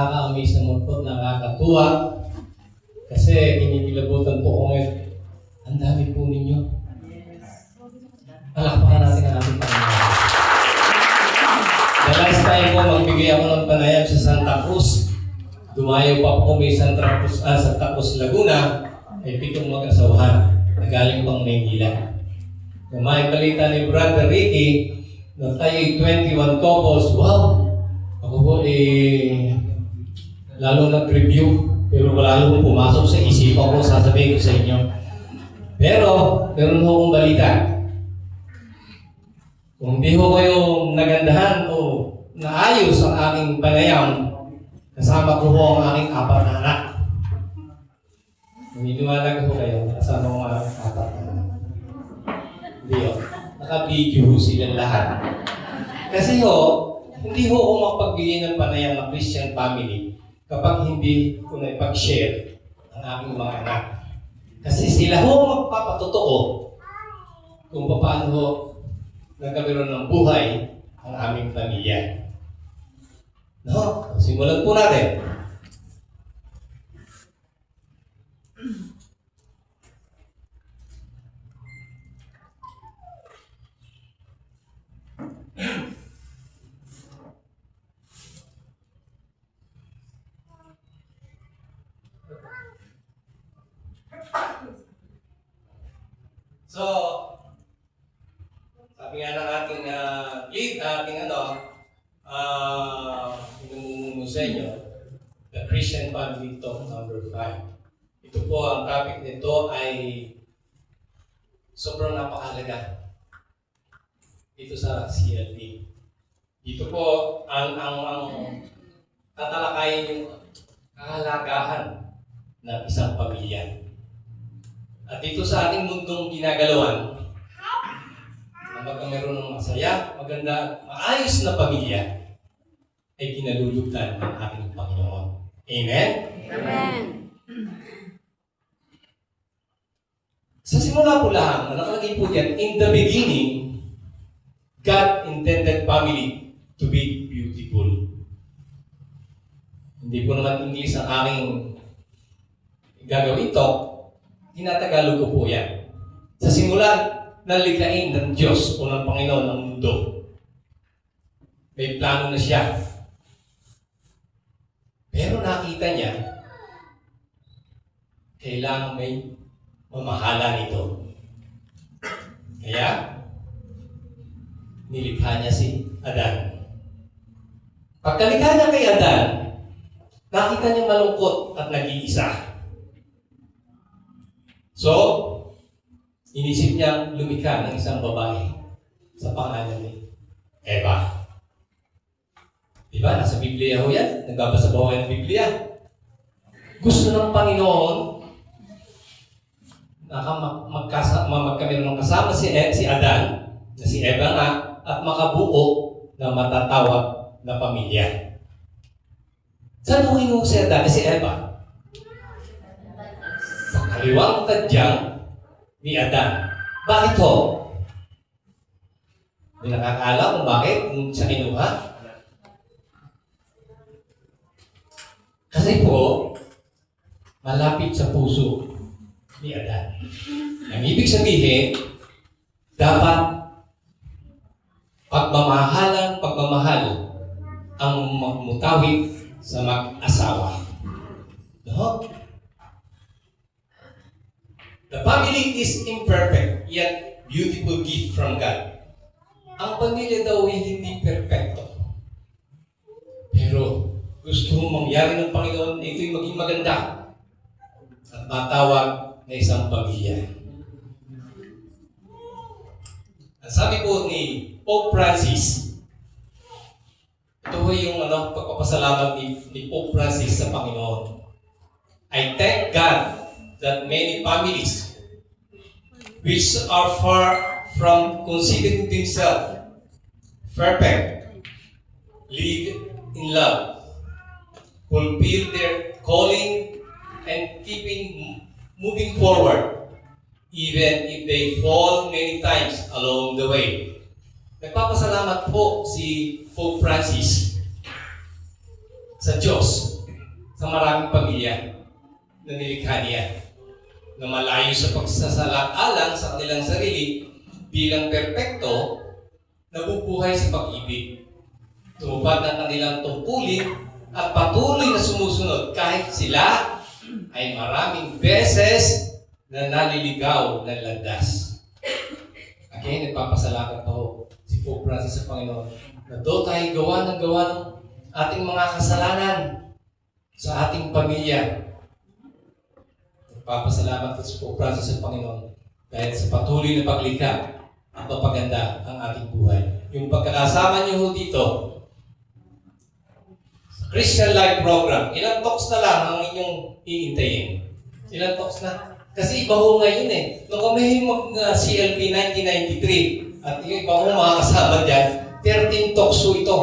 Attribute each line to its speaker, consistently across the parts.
Speaker 1: nakaka-amaze naman po, nakakatuwa. Kasi kinikilabutan po ko ngayon. Ang dami po ninyo. Palakpakan natin ang ating Panginoon. The last time po, magbigay ako ng panayam sa Santa Cruz. Dumayo pa po kami sa Santa Cruz, Laguna. May 7 mag-asawahan na galing pang Maynila. Kung may balita ni Brother Ricky na tayo'y 21 couples, wow! Ako po lalo nag-review, pero lalo pumasok sa isipan ko, sasabihin ko sa inyo. Pero, meron ho akong balita. Kung hindi ho kayo nagandahan o naayos ang aking panayam, kasama ko ho ang aking 4 na anak. Naniniwala ko kayo, kasama ko ang aking 4 na anak. Hindi ho, naka-video ho silang lahat. Kasi ho, hindi ho ako mapagbigay ng panayam ng Christian family kapag hindi ko na ipag-share ang aking mga anak. Kasi sila ho magpapatotoo kung paano ho nagkaroon ng buhay ang aming pamilya. No? Simulan po natin. So, sabi nga ng ating lead, pinumumuno sa inyo, The Christian Family Talk number 5. Ito po, ang topic nito ay sobrang napakahalaga dito sa CLT. Dito po, ang tatalakayin yung kahalagahan ng isang pamilya. At dito sa ating mundong ginagalawan, kapag meron ng masaya, maganda, maayos na pamilya, ay kinalulugdan ng ating Panginoon. Amen?
Speaker 2: Amen.
Speaker 1: Sa simula po lang, nakalagay po diyan, in the beginning, God intended family to be beautiful. Hindi po naman English ang aking gagawin ito. Tinatagalog ko po yan. Sa simula ng likhain ng Diyos o ng Panginoon ng mundo, may plano na siya. Pero nakita niya, kailangan may mamahala nito. Kaya, nilikha niya si Adan. Pagkalikha niya kay Adan, nakita niya malungkot at nag-iisa. So, inisip niya lumikha ng isang babae sa pangalan ni Eva. Diba? Nasa Biblia ho yan. Nagbabasa ba kayo ng Biblia? Gusto ng Panginoon na magkameron ng kasama si Adan, na si Eva nga, at makabuo na matatawag na pamilya. Saan mo kinuha si Adan si Eva? Sa kaliwang tadyang ni Adan. Bakit ho? Hindi nakakaalam kung bakit kung siya kinuha. Kasi po, malapit sa puso ni Adan. Ang ibig sabihin, dapat pagmamahal ang magmutawid sa mag-asawa. No? The family is imperfect, yet beautiful gift from God. Ang pamilya daw ay hindi perfecto. Pero gusto mong mangyari ng Panginoon, ito'y maging maganda at matawag na isang pamilya. Ang sabi po ni Pope Francis, ito po yung pagpapasalamat ni Pope Francis sa Panginoon. I thank God that many families which are far from considering themselves perfect live in love, fulfill their calling, and keeping moving forward even if they fall many times along the way. Nagpapasalamat po si Pope Francis sa Diyos, sa maraming pamilya na nilikha niya, na malayo sa pagsasala-alang sa kanilang sarili bilang perpekto, nabubuhay sa pag-ibig. Tumupad ng kanilang tungkulin at patuloy na sumusunod kahit sila ay maraming beses na naliligaw ng landas. Again, nagpapasalamat pa ho si Pope Francis sa Panginoon na doon tayo gawa ng ating mga kasalanan sa ating pamilya. Nagpapasalamat po si Pope Francis sa Panginoon dahil sa patuloy na paglikha at mapaganda ang ating buhay. Yung pagkakasama niyo ho dito sa Christian Life Program, ilang talks na lang ang inyong iintayin? Ilang talks na? Kasi iba ho ngayon eh. Nung kami mag-CLP 1993 at yung iba ho mga kasama dyan, 13 talks ho ito.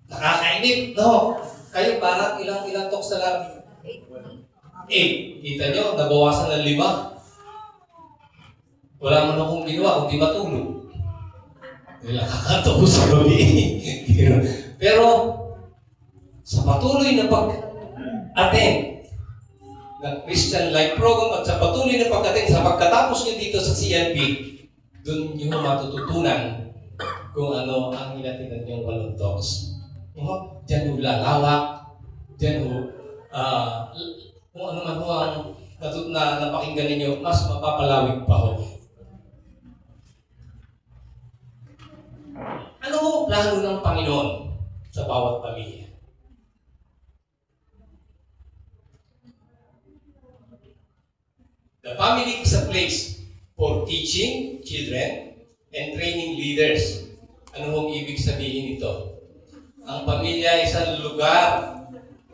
Speaker 1: Nakakainip, no? Kayo parang ilang talks na lang? 8. Kita nyo, nabawasan ng 5. Wala man akong ginawa, kundi matulog. Nakakatawa sa gabi. Pero, sa patuloy na pag-attend ng Christian Life Program at sa patuloy na pag-attend sa pagkatapos nyo dito sa CLP, doon nyo matututunan kung ano ang inatinan yung 8 talks. Diyan ho lalawak, diyan ho, kung ano man ho ang napakinggan ninyo, mas mapapalawig pa ho. Ano ho plano ng Panginoon sa bawat pamilya? The family is a place for teaching children and training leaders. Ano hong ibig sabihin nito? Ang pamilya ay isang lugar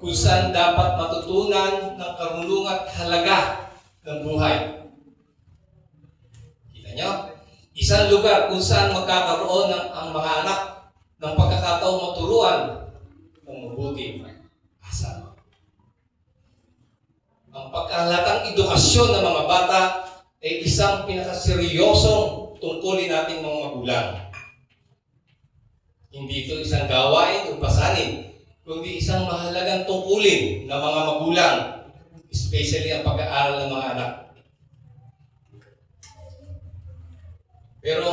Speaker 1: kung saan dapat matutunan ng karunungan at halaga ng buhay. Kita nyo? Isang lugar kung saan magkakaroon ang mga anak ng pagkakataong maturuan ng mabuting asal. Ang pagkahalatang edukasyon ng mga bata ay isang pinakaseryosong tungkulin nating mga magulang. Hindi ito isang gawain o pasanin, kundi isang mahalagang tungkulin ng mga magulang, especially ang pag-aaral ng mga anak. Pero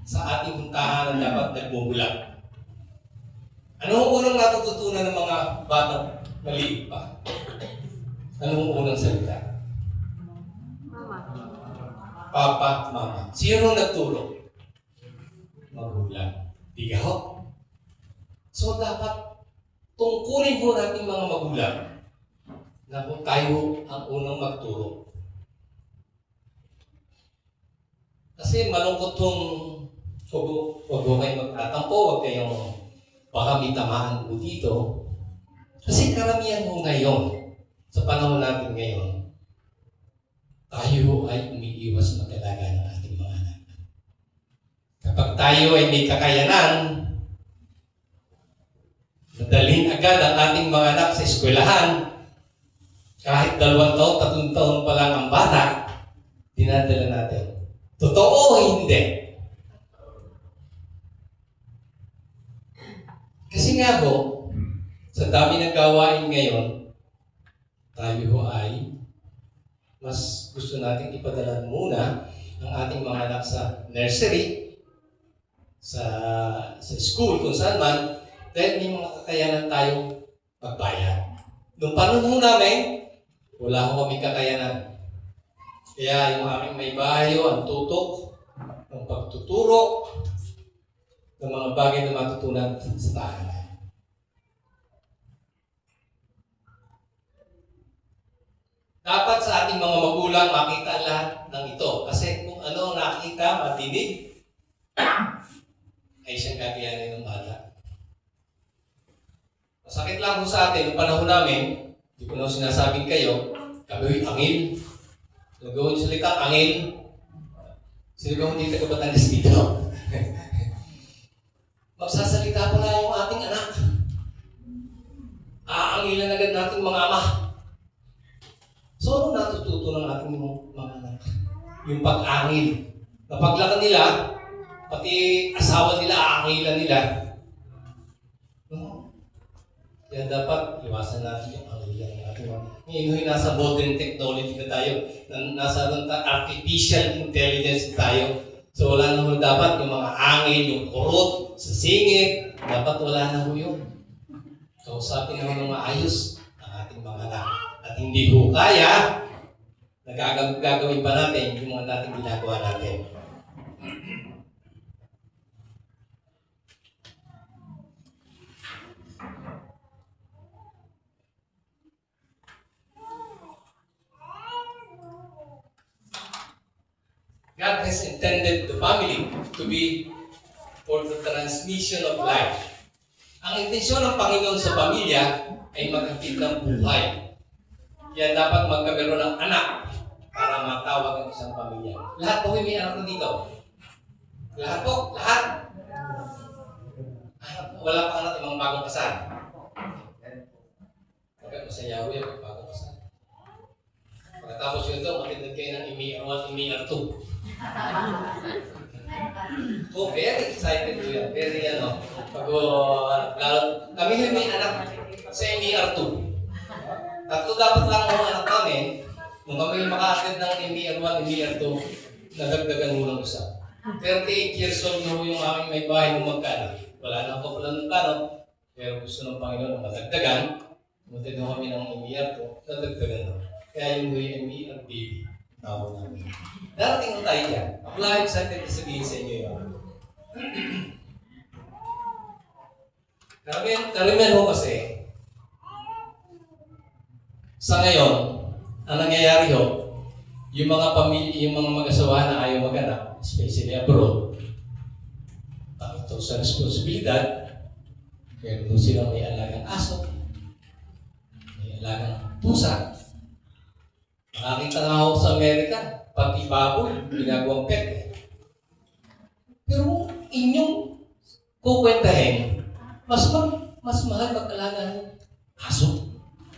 Speaker 1: sa ating puntahan dapat nagmumula. Ano ang unang natututunan ng mga batang maliit pa? Ano ang unang salita?
Speaker 2: Mama.
Speaker 1: Papa, mama. Sino nagturo? Magulang. Ikaw? So dapat tungkulin po natin mga magulang na kung tayo ang unang magturo. Kasi malungkot tong huwag kayong magtatampo, huwag kayong baka may tamaan po dito. Kasi karamihan mo ngayon, sa panahon natin ngayon, tayo ay umiiwas mag-alaga ng ating mga anak. Kapag tayo ay may kakayanan, nadalhin agad ang ating mga anak sa eskwelahan, kahit 2 taon, 3 taon pa lang ang bata, dinadala natin. Totoo o hindi? Kasi nga ho, sa dami ng gawain ngayon, tayo ay mas gusto natin ipadala muna ang ating mga anak sa nursery, sa school, kung saan man, dahil may mga kakayanan tayong magbayad. Noong panahon namin, wala ko kami kakayanan. Kaya yung aming may bayo, ang tutok, ang pagtuturo, ng mga bagay na matutunan sa tahanan. Dapat sa ating mga magulang makita lahat ng ito. Kasi kung ano nakita, matinig, ay siyang kakayanin ng bata. Masakit lang po sa atin, noong panahon namin, hindi ko na sinasabing kayo, kami angil. Nagawin salita, angil. Sino ba hindi taga-Batangas dito? Magsasalita pa na yung ating anak. Aangilan agad nating mga ama. So, ano natututo ng ating mga anak? Yung pag-angil. Napaglakad nila, pati asawa nila, aangilan nila. Kaya dapat iwasan natin yung ang natin. Ngayon nasa modern technology na tayo, nasa artificial intelligence tayo. So wala naman dapat yung mga angin, yung kurot, sa singit, dapat wala na ho yun. Kausapin naman ng maayos ang ating mga anak. At hindi ho kaya, gagawin pa natin yung mga dating ginagawa natin. God has intended the family to be for the transmission of life. Ang intensyon ng Panginoon sa pamilya ay maghatid ng buhay. Kaya dapat magkaroon ng anak para matawag ang isang pamilya. Lahat po may anak na dito. Lahat po, lahat. Wala pa anak ibang bagong kasal. Pagkat masaya ho yung bagong kasal. Pagkatapos yun ito, makinig kayo ng EMR1, EMR2. Oh, very excited ko yan. Very lalo, kami yung may anak sa MER2. Tatlo dapat lang ang anak namin. Nung kami maka-attend ng MER1, MER2, nagagdagan mo ng isa. 38 years old na yung aming may bahay ng magkano. Wala na ako pala ng plano, pero gusto ng Panginoon na madagdagan. Muntid na kami ng MER2, nadagdagan na. Kaya yung MER baby, tawag namin. Darating mo tayo dyan. Ako lang excited na sabihin sa inyo yun. Karamihan ho kasi, sa ngayon, ang nangyayari ho, yung mga pamilya, yung mga mag-asawa na ayaw mag-anak, especially abroad, ito sa responsibilidad, meron doon silang may alagang aso, may alagang pusa. Nakakita nga ako sa Amerika, pati baboy, ginagawang pet eh. Pero inyong kukwentahin, mas mahal mag-alaga ng aso.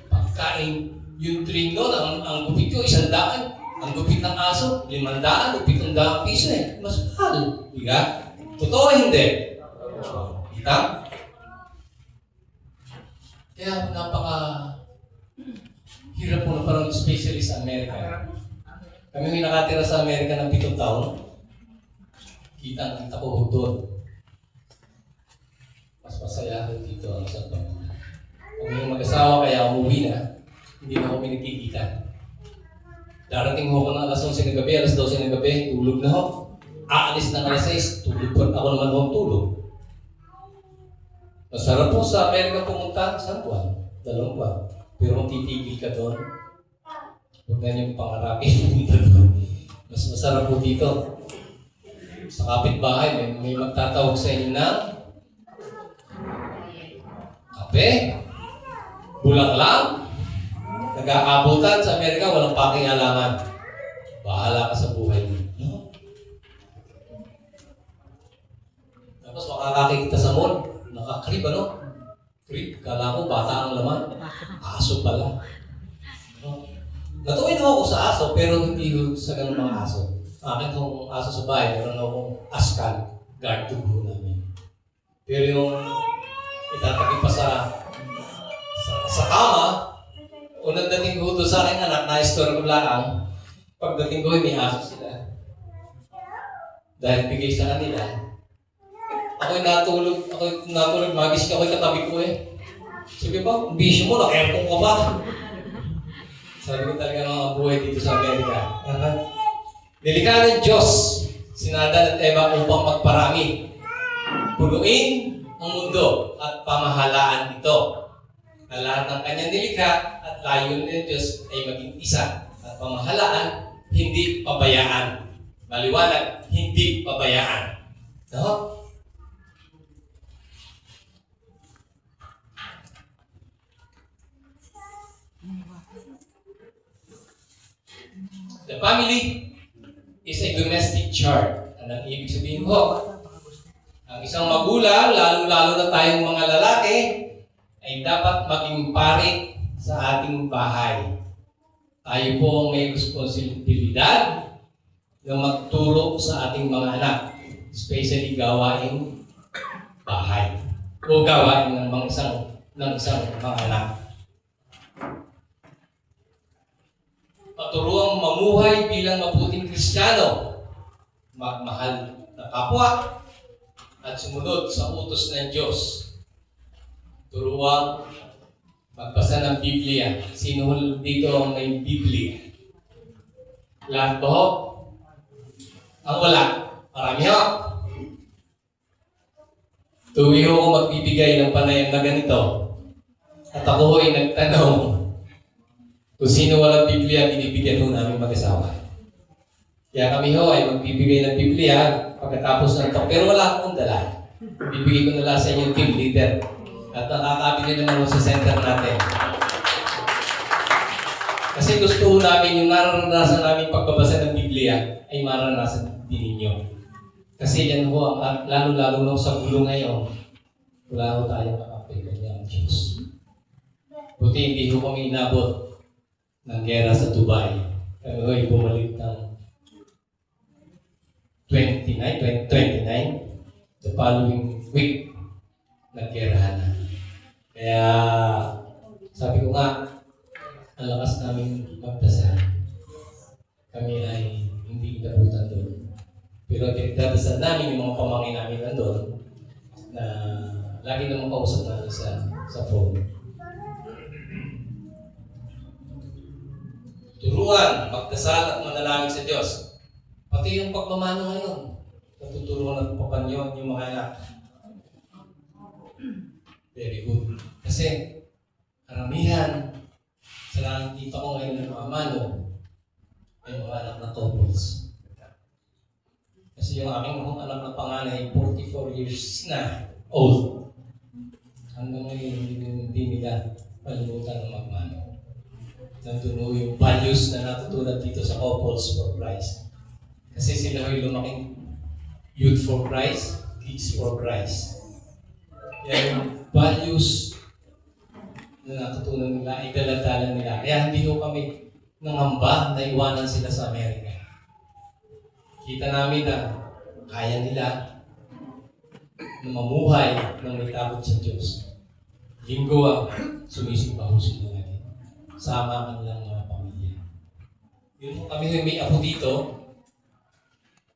Speaker 1: Pagkain, yung trino, ang gupit ko, 100. Ang gupit ng aso, 500, 700 piso eh. Mas mahal. Diga? Totoo hindi? Kita? Kaya hirap po na parang especially sa Amerika. Kami may nakatira sa Amerika ng 7 taon. Kita ko doon. Mas masaya ko dito ang isang pamilya. Kami yung mag-asawa kaya umuwi na, hindi na kami nagkikita. Darating ho ko ng alas 11 ng gabi, alas 12 ng gabi, tulog na ho. Aalis ng alas 6, tulog pa. Ako naman ho tulog. Masarap po sa Amerika pumunta, 1 buwan, 2 buwan. Pero kung titigil ka doon, huwag na niyong pangarapin pumunta doon. Mas masarap po dito. Sa kapitbahay, may magtatawag sa inyo ng kape, bulaklak, nag-aabutan sa Amerika, walang pakialaman. Bahala ka sa buhay mo. No? Tapos makakakita sa mall, nakakrib ano? Krib, kala ko bata ang laman. Aso pala. No? Natuwin ako sa aso, pero hindi ko sa ganun mga aso. Akin itong aso sa bahay, meron akong askal, guard dog namin. Pero yung itatabi pa sa kama, unang dating ko doon sa aking anak, na-store ko lang, pagdating ko, may aso sila. Dahil bigay sa kanila, ako'y natulog, magising ako'y katabi ko eh. Sabi ba, bisyo mo, naka-aircon ka ba? Sabi ko talaga mga buhay dito sa Amerika. Nilikha ng Diyos, sinada at Eva upang magparami. Punuin ang mundo at pamahalaan ito. Ang lahat ng kanyang nilikha at layunin ng Diyos ay maging isa. At pamahalaan, hindi pabayaan. Maliwanag, hindi pabayaan. No? The family is a domestic chart. Anong ibig sabihin ko? Ang isang magulang, lalo-lalo na tayong mga lalaki, ay dapat maging pari sa ating bahay. Tayo po ang may responsibilidad na magturo sa ating mga anak, especially gawain bahay o gawain ng mga isang ng isang mga anak. Maturuang mamuhay bilang mabuting Kristiyano, magmahal na kapwa, at sumunod sa utos ng Diyos. Turuang magbasa ng Biblia. Sino dito ang may Biblia? Lahat ba ho? Ang wala? Marami ho. Tuwi ho ako magbibigay ng panayam na ganito. At ako ho ay nagtanong kung sino walang Biblia, binibigyan ho namin mag-asawa. Kaya kami ho ay magbibigay ng Biblia pagkatapos ng talk. Pero wala akong dala. Bibigay ko na lang sa inyong team leader. At nakakabili naman ho sa center natin. Kasi gusto ho namin yung nararanasan namin pagbabasa ng Biblia ay maranasan din ninyo. Kasi yan ho, lalo-lalo na sa gulo ngayon, wala ho tayong kakapay kanya ang Diyos. Buti hindi ho kami inabot ng gera sa Dubai. Kami ho ay bumalik ng 29, the following week, naggerahan na. Kaya, sabi ko nga, ang lakas namin magdasal. Kami ay hindi inabutan doon. Pero pinagdadasal namin yung mga pamangkin namin nandun na lagi naman kausap namin sa phone. Turuan, magdasal at manalangin sa Diyos. Pati yung pagmamano ngayon, natuturuan at papanyon yung mga anak. Very good. Kasi, karamihan sa nakikita ko ngayon ng mga mano ay mga anak na couples. Kasi yung aking mga anak na panganay, 44 years na old. Hanggang ngayon, hindi nila palimutan ng magmano. Nandun ho yung values na natutunan dito sa Couples for Christ. Kasi sila ho'y lumaking Youth for Christ, Kids for Christ. Kaya yung values na natutunan nila, ay dala-dala nila. Kaya hindi ho kami nangamba na iwanan sila sa Amerika. Kita namin na kaya nila na mamuhay ng may takot sa Diyos. Linggo sumisimba ho sila lagi. Sama ang lang mga pamilya. Yun kami may apo dito,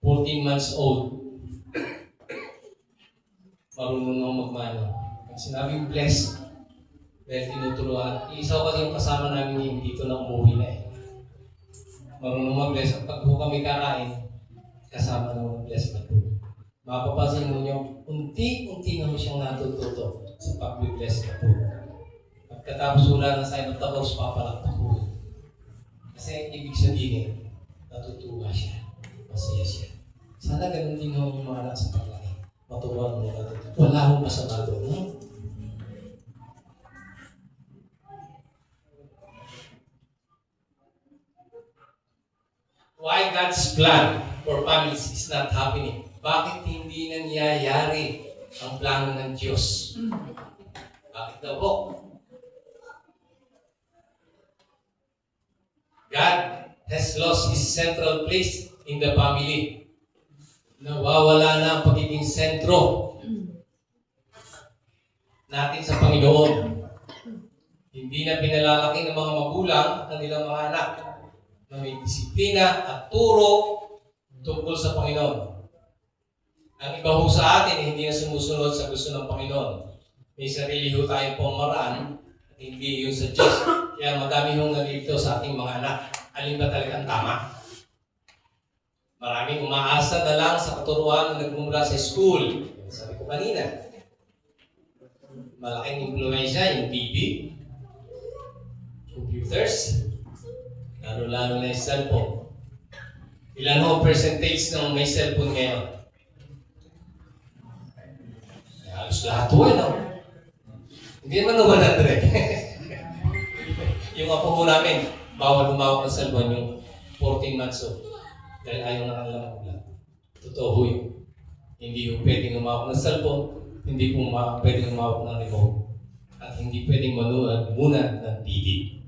Speaker 1: 14 months old. Marunong nang magmano. Pag sinabing blessed, dahil tinuturuan. Isa kasi yung kasama namin yung dito na umuwi na eh. Marunong mag-bless. Pag po kami kakain, kasama na mag-bless na po. Mapapansin mo nyo, unti-unti na mo siyang natututo sa pag-bless na po. Pagkatapos wala na sa inyo, tapos papalakpak po. Kasi ibig sabihin, natutuwa siya. Masaya siya. Sana ganun din ho yung mga anak sa paglaki. Maturuan mo na ito. Wala akong masama doon. No? Why God's plan for families is not happening? Bakit hindi nangyayari ang plano ng Diyos? Bakit daw po? God has lost His central place in the family. Nawawala na ang pagiging sentro natin sa Panginoon. Hindi na pinalalaki ng mga magulang ang kanilang mga anak na may disiplina at turo tungkol sa Panginoon. Ang iba ho sa atin, hindi na sumusunod sa gusto ng Panginoon. May sarili ho tayong pamaraan at hindi yun sa Diyos. Kaya madami hong nalilito sa ating mga anak. Alin ba talagang tama? Maraming umaasa na lang sa katuruan na nagmumula sa school. Sabi ko kanina, malaking impluensya yung TV, computers, lalo-lalo na yung cellphone. Ilan ho percentage ng may cellphone ngayon? Halos lahat ho, no? Hindi naman naman 100. Yung apo ko namin, bawal humawak ng cellphone yung 14 months old. Dahil ayaw na kanilang magulang. Totoo ho yun. Hindi ho pwedeng humawak ng cellphone, hindi po pwedeng humawak ng remote, at hindi pwedeng manood muna ng TV.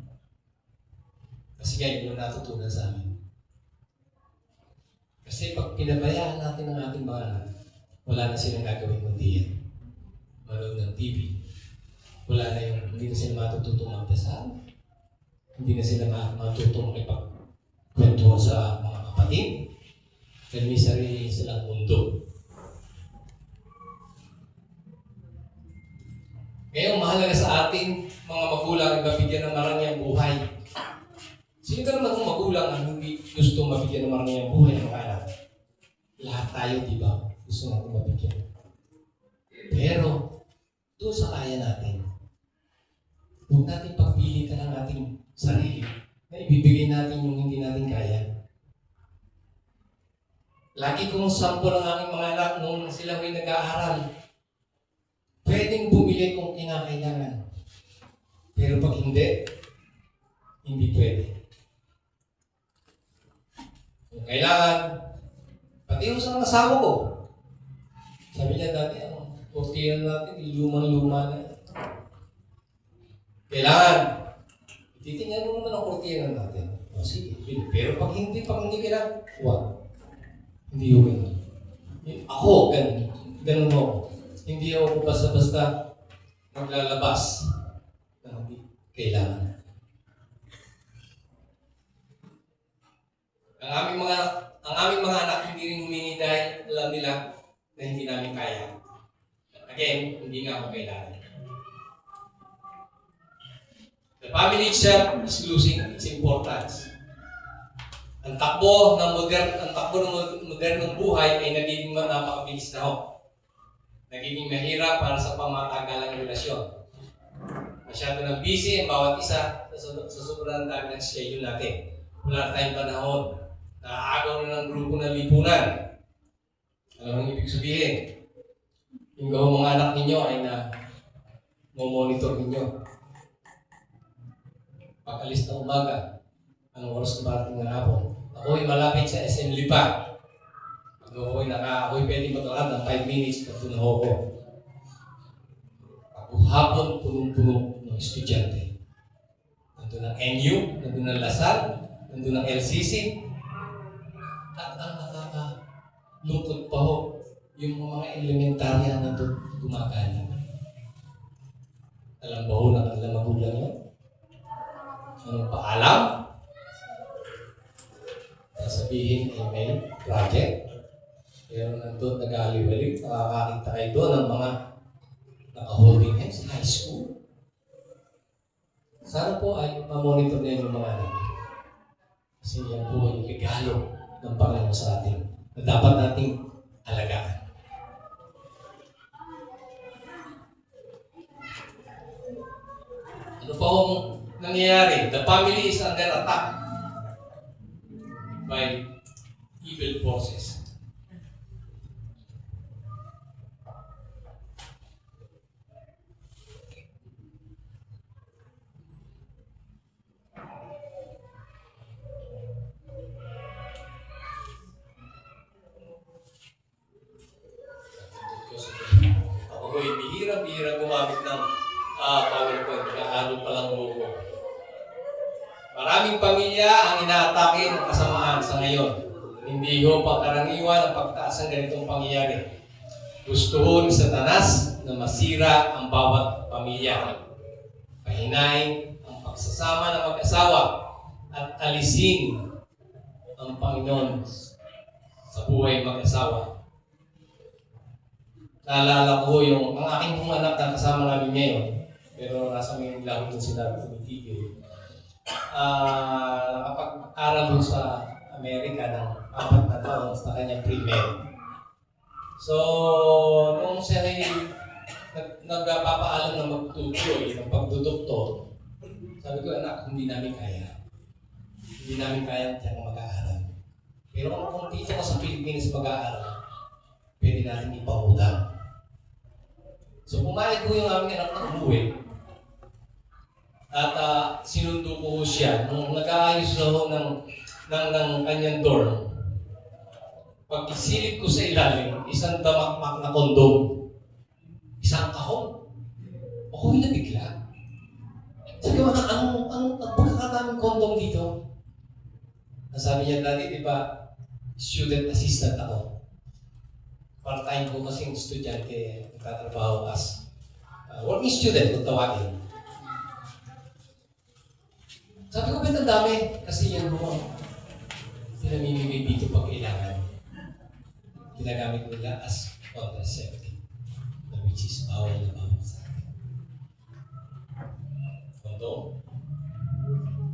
Speaker 1: Kasi kaya yun yung natutunan sa amin. Kasi pag pinabayaan natin ang ating mga anak, wala na silang gagawin kundi yan. Manood ng TV. wala na yung, hindi na sila matututong magdasal. Hindi na sila matutong makipagkwentuhan sa mga kapatid. Dahil may sarili silang mundo. Ngayon, mahalaga sa ating mga magulang ay mabigyan ng marangyang buhay. Sino ka naman kung magulang ang hindi gusto mabigyan ng marangyang buhay ng mga anak? Lahat tayo, di ba? Gusto natin mabigyan. Pero, doon sa kaya natin, huwag natin pagpilitan ang ating sarili na ibibigay natin yung hindi natin kaya. Lagi kong sample ang aking mga anak noong sila may nag-aaral. Pwedeng bumili kung kinakailangan. Pero pag hindi pwede. Kung kailangan, pati yung sa asawa ko. Sabi niya dati, ang kurtiyan natin, lumang-luma na. Kailangan, titingnan mo naman ang kurtiyan natin. O sige, pero pag hindi kailangan, huwag. Hindi yun. Ako, ganun ako. Hindi ako basta-basta maglalabas na hindi kailangan. Ang aming mga anak hindi rin humingi dahil alam nila na hindi namin kaya. Again, hindi nga ako kailangan. The family itself is losing its importance. Ang takbo ng modernong buhay ay nagiging napakabilis na ho. Nagiging mahirap para sa pamatagalang relasyon. Masyado nang busy ang bawat isa sa sobrang dami ng schedule natin. Wala tayong panahon. Naaagaw na ng grupo ng lipunan. Ano ang ibig sabihin? Yung mga anak ninyo ay monitor ninyo. Pag-alis ng umaga, anong oras na parating ng hapon? Ako'y malapit sa SM Lipa. Pag ako'y pwede maglakad ng 5 minutes pag tunaho ko. Pag hapon, punong-puno ng estudyante. Nandun ang NU, nandun ang Lasal, nandun ang LCC. At ang nakakalungkot pa ho, yung mga elementarya na gumagana. Alam ba ho na kanilang magulang yun? Anong paalam? Sasabihin ay may project. Pero nandun nag-aaliwalik, nakakakita kayo doon ng mga naka-holding hands, high school. Sana po ay ma-monitor na yung mga anak. Kasi yan po ay regalo ng Panginoon sa atin na dapat nating alagaan. Ano pa ang nangyayari? The family is under attack by evil forces. Ako ay bihirang gumamit ng PowerPoint. Nakaano pa lang ko. Maraming pamilya ang inaatake ng kasamaan sa ngayon. Hindi ho pagkaraniwan ang pagtaas ng ganitong pangyayari. Gusto ho ni Satanas na masira ang bawat pamilya. Pahinain ang pagsasama ng mag-asawa at alisin ang Panginoon sa buhay mag-asawa. Naalala ko yung ang aking pong anak na kasama namin ngayon, pero nasa Manila ko sila tumitigil. Nakapag-aral doon sa Amerika ng 4 na taon sa kanyang pre-med. So, nung siya ay nagpapaalam na magtutuloy ng pagdudoktor, sabi ko, anak, hindi namin kaya. Hindi namin kaya siyang mag-aaral. Pero kung teacher ko sa Philippines mag-aaral, pwede natin ipahudang. So, pumayag ko yung aming anak na umuwi. At sinundo ko siya nung nag-aayos na ho ng kanyang dorm. Pag isilip ko sa ilalim, isang damakmak na kondom. Isang kahon. Ako'y nabigla. Sabi ko, anong pagkakadaming kondom dito? Nasabi niya dati, di ba, student assistant ako. Part-time ko kasing estudyante, nagtatrabaho as Working student kung tawagin. Sabi ko, ba't ang dami? Kasi yan mo, pinamimigay dito pag kailangan. Ginagamit nila as contraceptive, which is bawal na bawal sa atin. Kondom,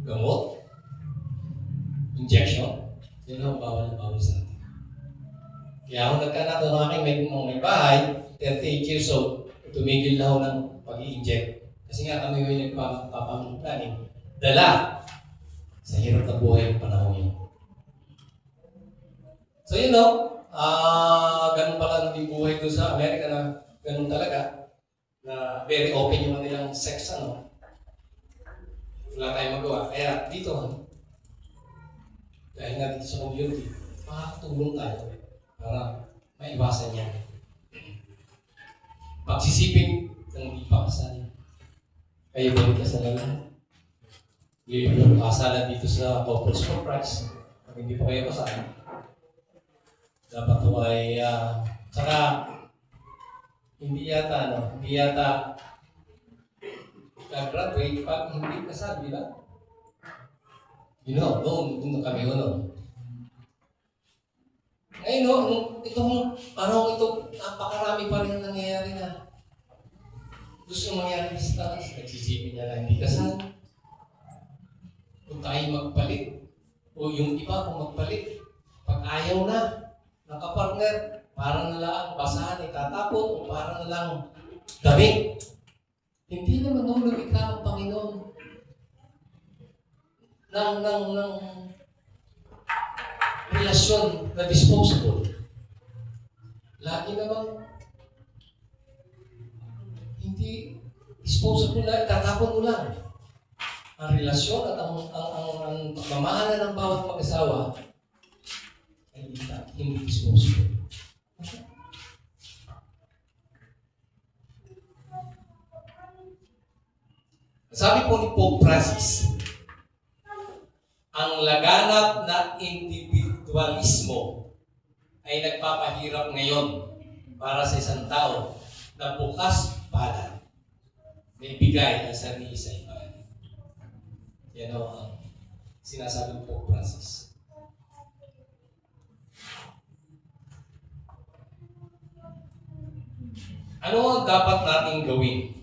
Speaker 1: gamot, injection, yun ang bawal na bawal sa atin. Kaya ako nagkanak ng aking may bahay, 38 years old, tumigil na ako ng pag-i-inject. Kasi nga kami yung nagpapamplanin. Dala sa hirap na buhay ng panahon yun. So ganun pala naging buhay doon sa Amerika na ganun talaga. Na very open yung kanilang sex, Wala tayong magawa. Kaya dito, dahil nga dito sa community, makakatulong tayo para maiwasan yan. Pagsisiping ng hindi pa kasal. Kayo ba yung kasalanan? Yung kasalan dito sa Couples for Christ. Pag hindi pa kayo kasal, dapat ito ay, saka, hindi yata graduate pag hindi kasal, di ba? Doon kami, Ngayon, itong napakarami pa rin ang nangyayari na gusto mangyari sa taas, nagsisipin niya na hindi kasal. Kung tayo magpalit, o yung iba kung magpalit, pag ayaw na, nakapartner, para na lang basahan, itatapon, o para na lang damit. Hindi naman lumikha ang Panginoon ng relasyon na disposable. Lagi naman hindi disposable na itatapon mo lang. Ang relasyon at ang pagmamahalan ng bawat mag-asawa ay hindi disposable. Sabi po ni Pope Francis, ang laganap na individualismo ay nagpapahirap ngayon para sa isang tao na bukas palad na ibigay ang sarili sa iba. Yan ang sinasabi ni Pope Francis. Ano ang dapat nating gawin?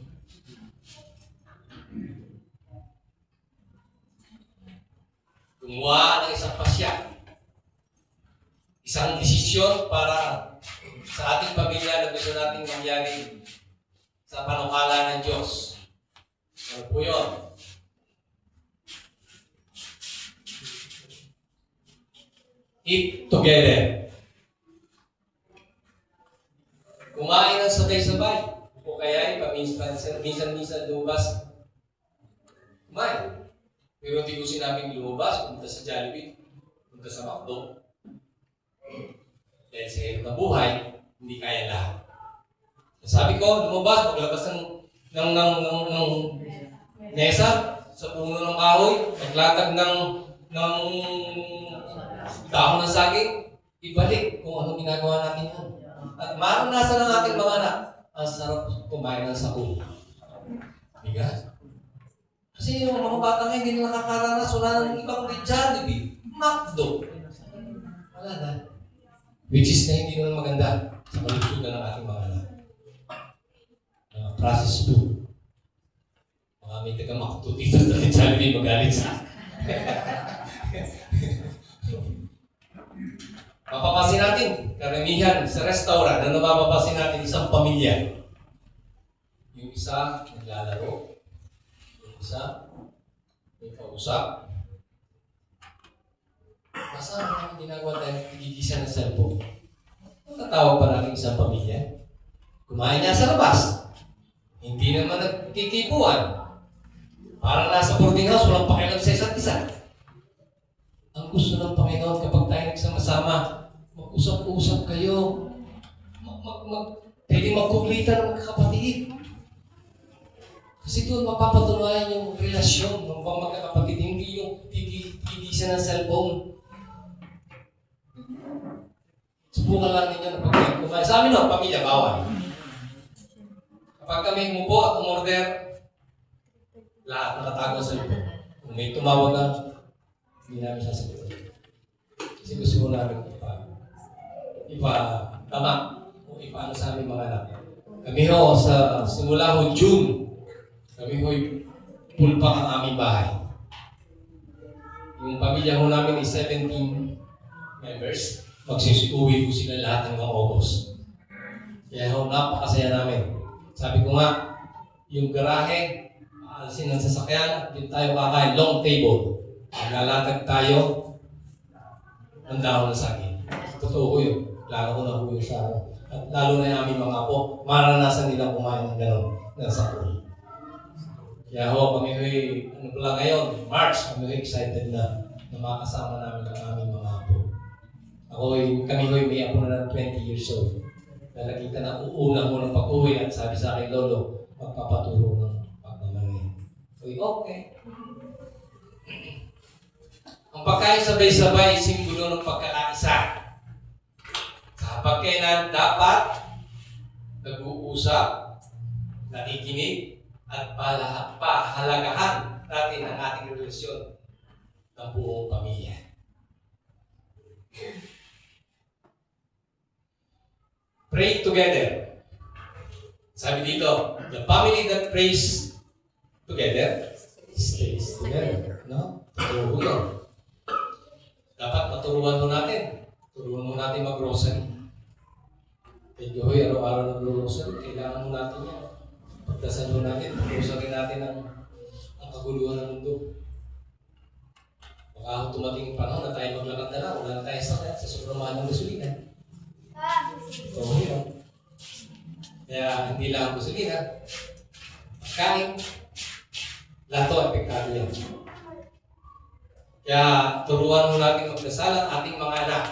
Speaker 1: Gumawa ng isang pasya. Isang desisyon para sa ating pamilya na gusto nating mangyari sa panukala ng Diyos. Ano po yun? Eat together. Kumain ng sabay-sabay. O kaya minsan-minsan lumabas. Kumain. Pero hindi ko sinabing lumabas, pumunta sa Jollibee, pumunta sa McDo. Dahil sa hirap na buhay, hindi kaya lahat. Sabi ko, lumabas, maglabas ng mesa sa puno ng kahoy, maglatag ng dahon ng saging, ibalik kung ano ginagawa natin yan. At maranasan ng ating mga anak, ang sarap kumain ng sapo. Bigas. Kasi yung mga bata ngayon, hindi na nakakaranas, wala nang ibang Jollibee, McDo. Wala na. Which is na hindi naman maganda sa kalusugan ng ating mga anak. Processed food. Mga may taga-McDo dito sa Jollibee magalit sa mapapasin natin, karamihan sa restaurant na napapasin natin isang pamilya. Yung isa, naglalaro. Isa, may kausap. Basta namin ginagawa tayo tigigisa ng cellphone. Tatawag pa natin isang pamilya. Kumain niya sa labas. Hindi naman nagkikipuan. Para nasa boarding house, walang pakialam sa isa't isa. Ang gusto ng Panginoon kapag tayo nagsama-sama, mag-usap-usap kayo. Pwede magkulitan ng magkakapatid. Kasi doon mapapatunayan yung relasyon ng mga magkakapatid, hindi yung tigisa ng cellphone. Subukan lang ninyo na pag kumain. Sa amin pamilya, bawal. Kapag kami umupo at umorder, lahat nakatago sa loob. Kung may tumawag na, hindi namin sasagutin. Kasi gusto mo namin tama o ipaano sa aming mga anak. Kami ho, sa simula ho June, kami ho full pack ang aming bahay. Yung pamilya ho namin is 17 members. Magsisiuwi ko sila lahat hanggang August. Kaya ho, napakasaya namin. Sabi ko nga, yung garahe, aalisin ng sasakyan at din tayo kakain, long table. Maglalatag tayo ng dahon ng saging. Totoo ko yun. Klaro ko na po yun sa at lalo na yung aming mga apo, maranasan nila kumain ng gano'n ng sakul. Kaya ho, kami ho'y, ano pala ngayon, March, kami ho'y excited na makasama namin ang aming mga apo. Kami ho'y may apo na ng 20 years old. Nalagita na uuna mo ng pag-uwi at sabi sa akin, Lolo, magpapaturo ng pagmamangin. Okay. Ang pagkain sabay-sabay, simbolo ng pagkakaisa. Sa pagkainan, dapat nag-uusap, nakikinig, at pahalagahan natin ang ating relasyon ng buong pamilya. Pray together. Sabi dito, the family that prays together stays together. No? Turo yun. Dapat maturuan mo natin. Turuan mo natin mag-grocery. Kaya hoy, araw-araw nag-grocery. Kailangan mo natin yan. Pagdasal mo natin, grocery natin ang kaguluhan ng mundo. Baka tumating panahon na tayo maglakad na lang. Wala na tayo sa sobrang mahal ng gasolina. Oo yun. Kaya hindi lang ang gasolina. Pagkain. Lahat ito, apektado yan. Kaya turuan mo natin magdasal ang ating mga anak.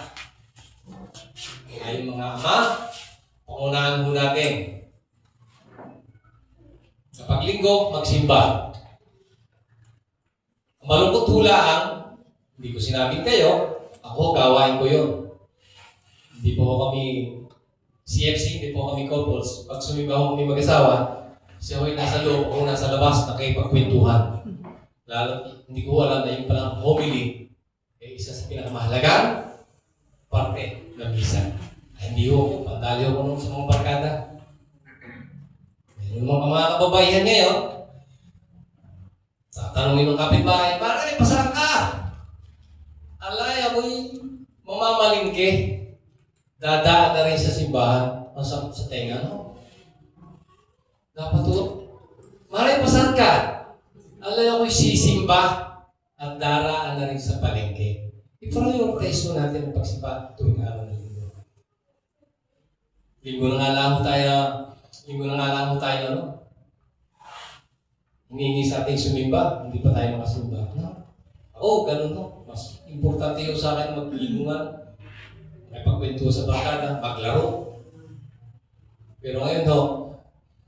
Speaker 1: Ay mga ama, pangunahan mo natin. Kapag linggo, magsimba. Ang malungkot hulaan, hindi ko sinabing kayo, ako gawain ko yun. Hindi po kami CFC, hindi po kami couples. Pag sumimba ko kami mag-asawa, siya ho'y nasa loob, ako nasa labas, nakipagkwentuhan. Lalo, hindi ko alam na yung palang homily ay isa sa pinakamahalagang parte ng misa. Ay, hindi ko, pandali ko nung sa mga barkada. Yung mga kababaihan ngayon, tatanungin ng kapitbahay, bakit pasarap ka? Alay, ako'y mamamalingke. Dadaan na rin sa simbahan. Masakit sa tenga, no? Dapat ito, maray pasarap ka? Alay, ako'y sisimba at daraan na rin sa palengke. I-prioritize mo natin ang pagsimba tuwing araw ng linggo. Linggo na nga lang tayo, ano? Hinihingi sa ating sumimba, hindi pa tayo makasimba. No? Ganun no. Mas importante yung sa akin mag-inuman, may pagkwento sa barkada, maglaro. Pero ngayon no,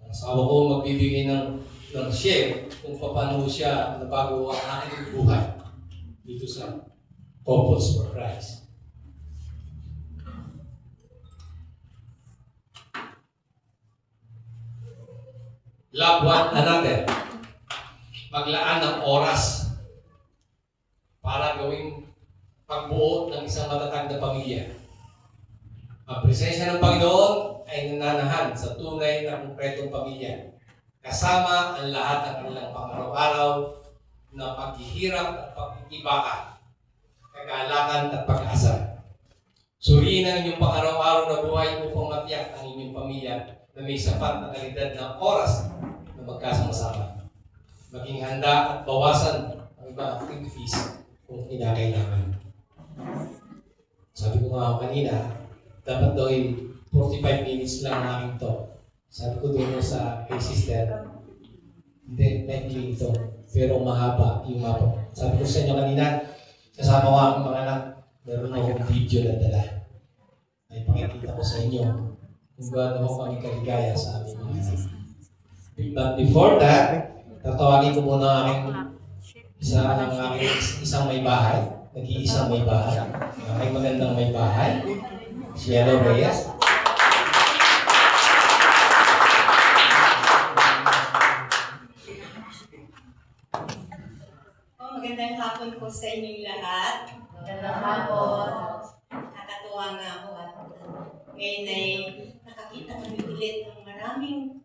Speaker 1: ang asawa ko magbibigay ng share kung paano siya nabago ang aking buhay dito sa Couples for Christ. Love one another. Maglaan ng oras para gawing pagbuo ng isang matatag na pamilya. Ang presensya ng Panginoon ay nananahan sa tunay na konkretong pamilya. Kasama ang lahat ng kanilang pang-araw-araw na paghihirap at pagkikibaka, kagalakan at pag-asa. Suriin ang inyong pang-araw-araw na buhay upang matiyak ang inyong pamilya na may sapat na kalidad ng oras na magkasama-sama. Maging handa at bawasan ang ibang activities kung kinakailangan. Sabi ko nga kanina, dapat daw 45 minutes lang ang aking talk. Sabi ko doon sa kay sister, hindi, likely ito, pero mahaba yung mapa. Sabi ko sa inyo kanina, kasama ko ang mga anak, meron akong video na dala. Ay pakikita ko sa inyo kung gaano ko kami kaligaya sa aming mga anak. But before that, tatawagin ko muna ang isang may bahay, nag-iisang may bahay, may magandang may bahay, si Yellow Reyes.
Speaker 3: magandang hapon po sa inyong lahat.
Speaker 4: Magandang hapon.
Speaker 3: Nakakatuwa nga ako at ngayon ay nakakita kami ulit ng maraming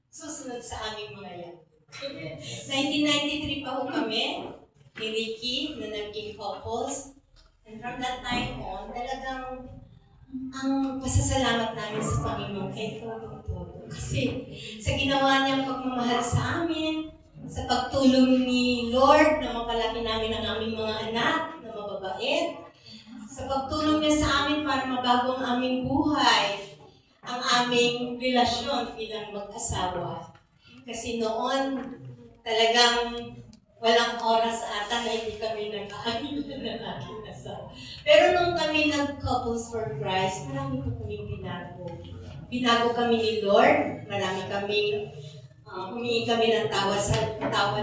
Speaker 3: susunod sa aming mga yan. 1993 pa ho kami ni Ricky na naging couples. And from that time on, talagang ang pasasalamat namin sa Panginoon ay todo-todo. Kasi sa ginawa niyang pagmamahal sa amin, sa pagtulong ni Lord na mapalaki namin ang aming mga anak na mababait, sa pagtulong niya sa amin para mabago ang aming buhay, ang aming relasyon bilang mag-asawa. Kasi noon, talagang walang oras ata na hindi kami nag-aamila ng aking asawa. Pero nung kami nag-couples for Christ, marami po kaming binago. Binago kami ni Lord, marami kaming humingi kami ng tawad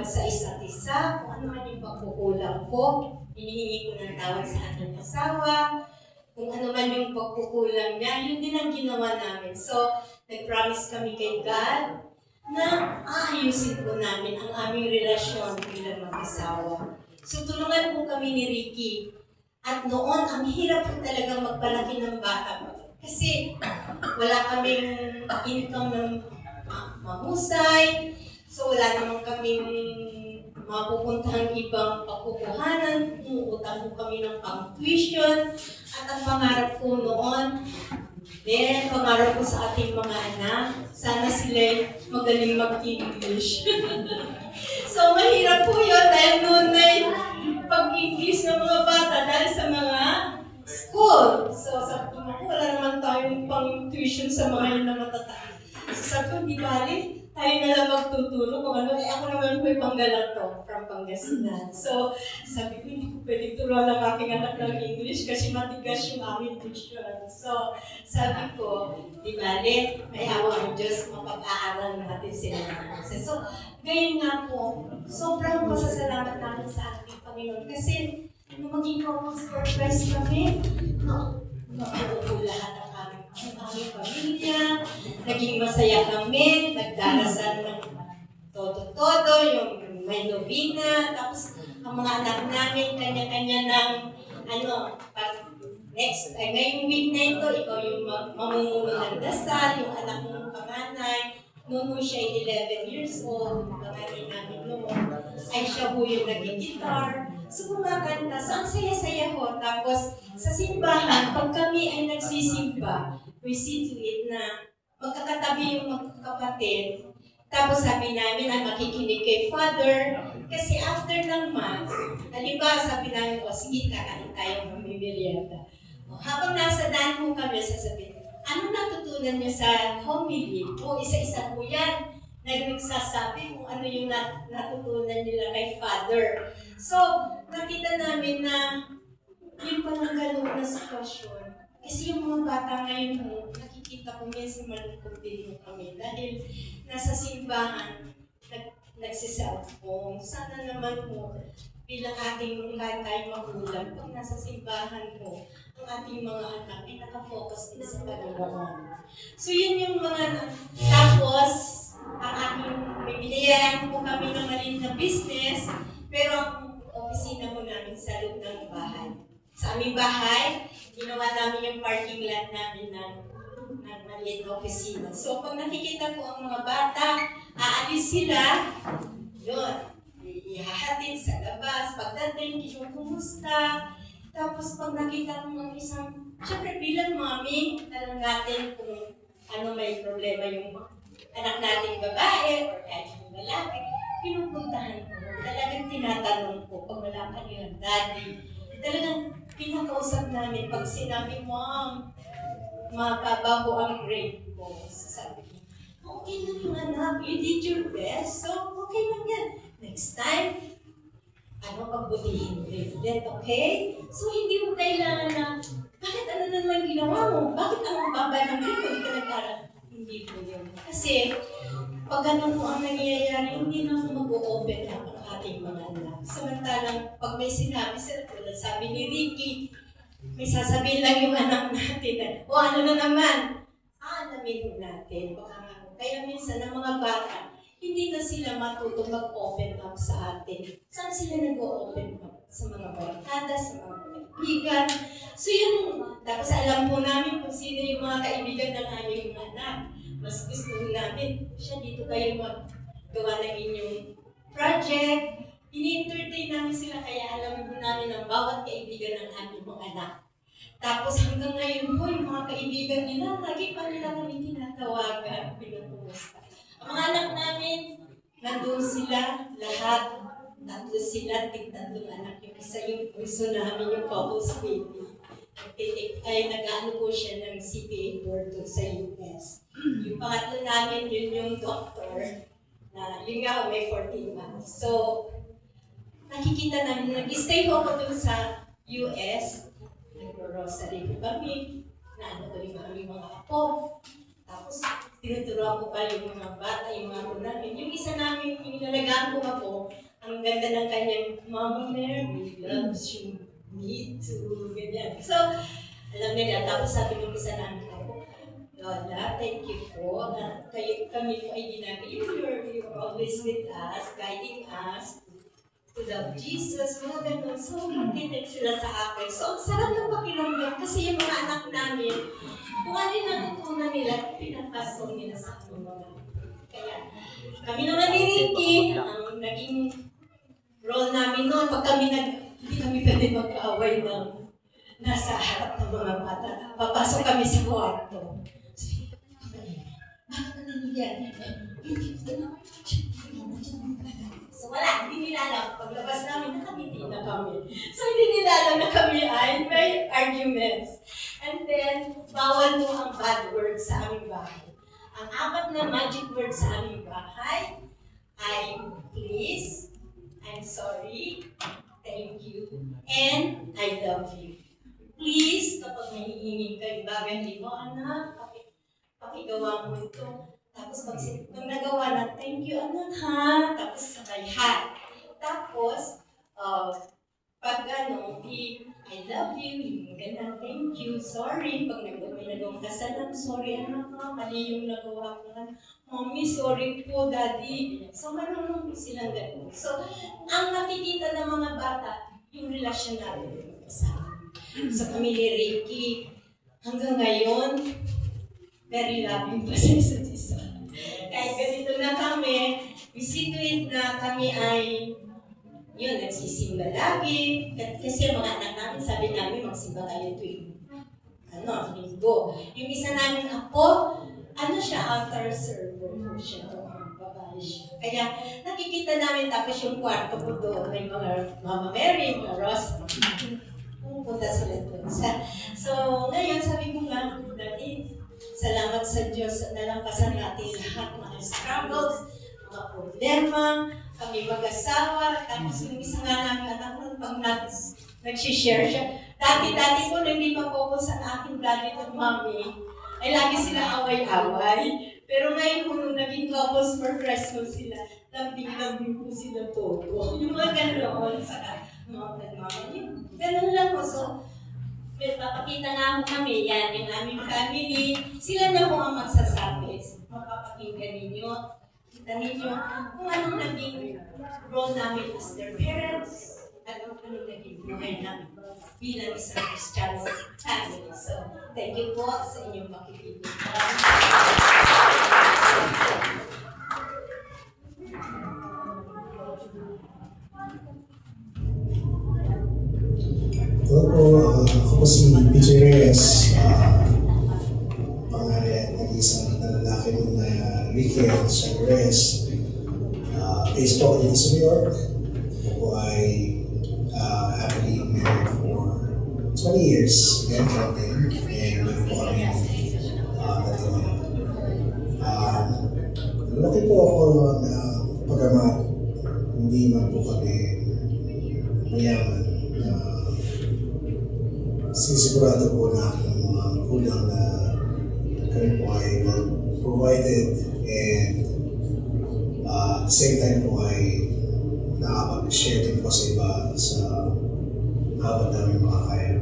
Speaker 3: sa isa't isa, kung ano man yung pagkukulang ko, hinihingi ko ng tawad sa aking asawa, kung ano man yung pagkukulang niya, yun din ang ginawa namin. So, nag-promise kami kay God na aayusin po namin ang aming relasyon bilang mag-asawa. So, tulungan po kami ni Ricky. At noon, ang hirap po talagang magpalaki ng bata. Kasi wala kaming income ng mahusay. So, wala naman kaming mapupuntahang ibang pagkukuhanan. Utang po kami ng pang-tuition. At ang pangarap ko noon, pangarap ko sa ating mga anak, sana sila magaling mag-English. So, mahirap po yun dahil noon ay pag-English ng mga bata dahil sa mga school. So, sabi ko, wala naman tayong pang-tuition sa mga yun na matataas. So, sabi ko, di bali, tayo na lang magtuturo kung ano. Ako naman po yung Panggalato from Pangasinan. So, sabi ko, hindi ko pwedeng turuan ang aking anak ng English kasi matigas yung aming tuition. So, sabi ko, di bali, may awa ang Diyos, mapag-aaral natin sila. So, gayon nga po, sobrang pasasalamat namin sa ating Panginoon. Kasi, nung maging couples for Christ kami, nakuupo lahat ang aming pamilya, naging masaya kami, nagdarasal ng todo-todo, yung may novena, tapos ang mga anak namin, kanya-kanya ng, ngayong week na ito, ikaw yung mamumuno ng dasal, yung anak mong panganay, noon siya ay 11 years old, panganay namin noon, ay siya po yung nag-guitar. So, kumakanta. So, ang saya-saya ho. Tapos, sa simbahan, pag kami ay nagsisimba, we see to it na magkakatabi yung magkakapatid. Tapos, sabi namin ay makikinig kay Father. Kasi after ng Mass, halimbawa, sabi namin, sige, kakain tayo ng merienda. Habang nasa daan mo kami, sasabihin, ano natutunan niyo sa homily? Isa-isa po yan. Nagsasabi kung ano yung natutunan nila kay Father. So, nakita namin na yun palang gano'n na sitwasyon. Kasi yung mga bata ngayon mo, nakikita ko minsan malungkot din kami dahil nasa simbahan, nagsiselfone. Sana naman po, bilang ating lahat tayo magulang, pag nasa simbahan po, ang ating mga anak ay nakafocus din sa Panginoon. So, yun yung mga tapos, ang aking bibilihan po kami ng maliit na business, pero ang opisina po namin sa loob ng bahay. Sa aming bahay, ginawa namin yung parking lot namin ng maliit na opisina. So pag nakikita po ang mga bata, aalis sila, yun, ihahatid sa labas, pagdating, kinukumusta. Tapos pag nakita ko ng isang, syempre bilang mami, alam natin kung ano may problema yung anak nating babae or kahit yung lalaki, pinupuntahan ko. Talagang tinatanong ko pag wala ka nilang daddy. Talagang pinakausap namin pag sinabi, Mom, mababago ang grade ko. Sabi ko, okay lang yung anak, you did your best, so okay lang yan. Next time, pagbutihin grade ulit, okay? So hindi mo kailangan na, bakit ano na naman ginawa mo? Bakit ang babay ng grade ko? Hindi ka nag-aral. Hindi po yun. Kasi, pag ganun po ang nangyayari, hindi na mag-o-open up ang ating mga anak. Samantalang, pag may sinabi sila, sabi ni Ricky, may sasabihin lang yung anak natin, ano na naman? Alamin natin. Kaya minsan, ang mga bata, hindi na sila matuto mag-open up sa atin. Saan sila nag-open up? Sa mga barkada, sa mga kaibigan. So yun, tapos alam po namin kung sino yung mga kaibigan ng aming mga anak. Mas gusto namin, siya dito kayo maggawa ng inyong project. Ini-entertain namin sila kaya alam po namin ang bawat kaibigan ng aming mga anak. Tapos hanggang ngayon po, yung mga kaibigan nila, lagi pa nila kami tinatawagan, pinag-umusta. Ang mga anak namin, nandun sila, lahat, tatlo sila, tig-tatlong anak. Yung isa yung puso namin, yung couples baby. Ay nag-ano po siya ng CPA board doon sa US. Yung pangatlo namin, yun yung doctor, na yun nga, may 14 months. So, nakikita namin, nag-stay po ako doon sa US, nag-rosary po kami, naano ko yung aming mga apo. Tapos, tinuturuan ko pa yung mga bata, yung mga apo namin. Yung isa namin, yung inalagaan ko ako, ang ganda ng kanyang Mama Mary loves you, me too, ganyan. So, alam nila, tapos sabi ng isa namin ako, Lola, thank you po, na kami po ay ginagawa. You're always with us, guiding us to love Jesus, mga ganun. So, mag-connect sila sa akin. So, ang sarap ng pakiramdam kasi yung mga anak namin, kung ano yung natutunan nila, pinapasok nila sa aming mga. Kaya, kami naman ni Ricky, ang naging role namin noon, pag kami hindi kami pwede magkaaway ng nasa harap ng mga bata. Papasok kami sa kwarto. Bakit na nangyayari? So wala, hindi nila alam. Paglabas namin, nakangiti na kami. So hindi nila alam na kami ay may arguments. And then, bawal mo ang bad words sa aming bahay. Ang apat na magic words sa aming bahay ay please, I'm sorry, thank you, and I love you. Please, kapag nahihingi kayo bagay, hindi mo, anak, pakigawa mo ito. Tapos pag nagawa na, thank you anak ha. Tapos sabay ha. Tapos, pag I love you, yung ganun, thank you, sorry. Pag may nagawang kasalan, sorry anak ha, mali yung nagawa ko. Mommy, sorry po, daddy. So, marunong po silang ganun. So, ang nakikita ng mga bata, yung relasyon natin yung kasama. So, kami ni Ricky, hanggang ngayon, very loving pa sa isa't isa. Kahit ganito na kami, we see to it na kami ay, yun, nagsisimba lagi. Kasi mga anak namin, sabi namin, magsimba kayo tuwing, linggo. Yung isa namin apo, siya, altar server po siya. Babae siya. Kaya nakikita namin tapos yung kwarto ko doon, may mga Mama Mary, mga Ross, pumunta sila doon. So, ngayon, sabi ko nga, dati, salamat sa Diyos na nalampasan natin lahat mga struggles, mga problema, kami mag-asawa, tapos yung isa nga namin anak nun, pag nag-share siya. Dati po, hindi pa po sa aking daddy at mommy, ay lagi sila away-away. Pero ngayon po, nung naging couples for Christmas sila, lambing-lambing po sila todo. Yung mga gano'n, saka mga yun. Ganun lang po. So, papakita nga po kami, yan, yung aming family. Sila na po ang magsasabi. Mapapakinggan ninyo. Kita ninyo kung anong naging role namin as their parents at anong naging buhay namin bilang isang Christian family. So, thank you po sa inyong pakikinig.
Speaker 5: Ako po si PJ Reyes, pangalan at nag-isang na lalaki mo na Ricky at Shaq Reyes. Based po din sa New York. Ako po ay happily married for 20 years and counting. And meron po kami tatlo. Malaki po ako na pagamat hindi man po kami mayaman. Sinisigurado po na aking mga kulang na kami po ay provided and at the same time po ay nakapag-share din po sa iba sa habang namin makakaya.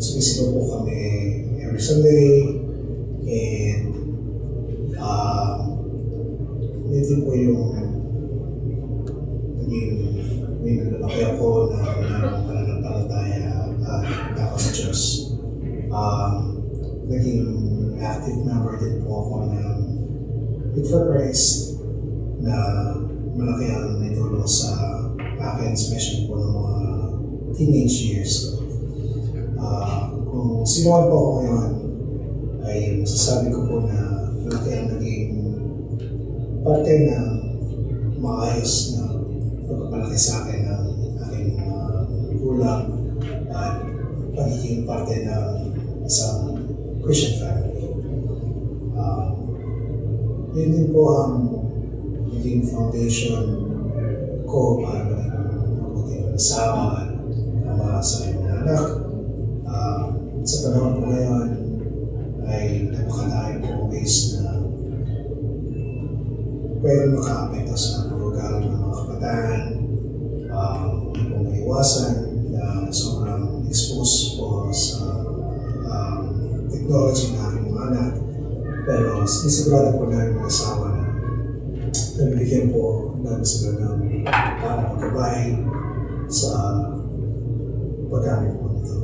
Speaker 5: Sumisigaw po kami every Sunday and may nalaki ako na pananampalataya at ako sa Diyos. Naging active member din po ako ng Youth for Christ na malaki ang naitulong sa akin, especially po ng mga teenage years. Kung sino man po ako ngayon, ay masasabi ko po na malaki ang naging parte ng maayos na pagpapalaki sa akin ng aking gulang at pagiging parte ng isang Christian family. Yun din po ang naging foundation ko para maging mabuting asawa at ama sa aking mga anak. Sa panahon po ngayon ay napakadami po ways na pwede makaapekto sa pag-ugali ng mga kabataan. Hindi po maiwasan na sobrang exposed po sa technology ng aking mga anak. Pero sinisigurado po namin mga asawa na nabibigyan po namin sila ng pagkabay sa paggamit po nito.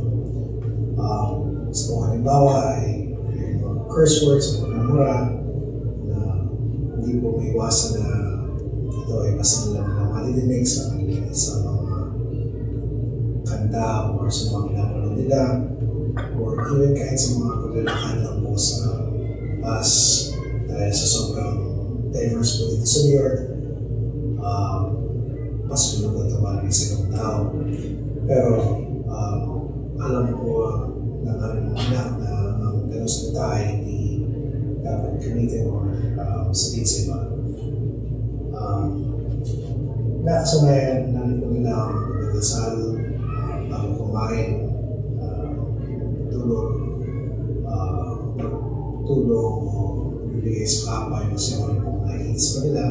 Speaker 5: Sa mga halimbawa ay yung mga curse words o mga na hindi po may iwasan na ito ay basta nila na malidinig sa mga kanta o sa mga pinapanood nila or even kahit sa mga paglalakad lang po sa bus dahil sa sobrang diverse po dito sa New York. Paso na po ito maraming sa ibang tao. Pero alam po ng aming mga anak na ang ganong salita ay hindi dapat gamitin or sabihin sa iba. Nakasanayan namin po nila ang pagdadasal, bago kumain, tulong o bibigay sa kapwa yung masyaman po nakikita sa kanila.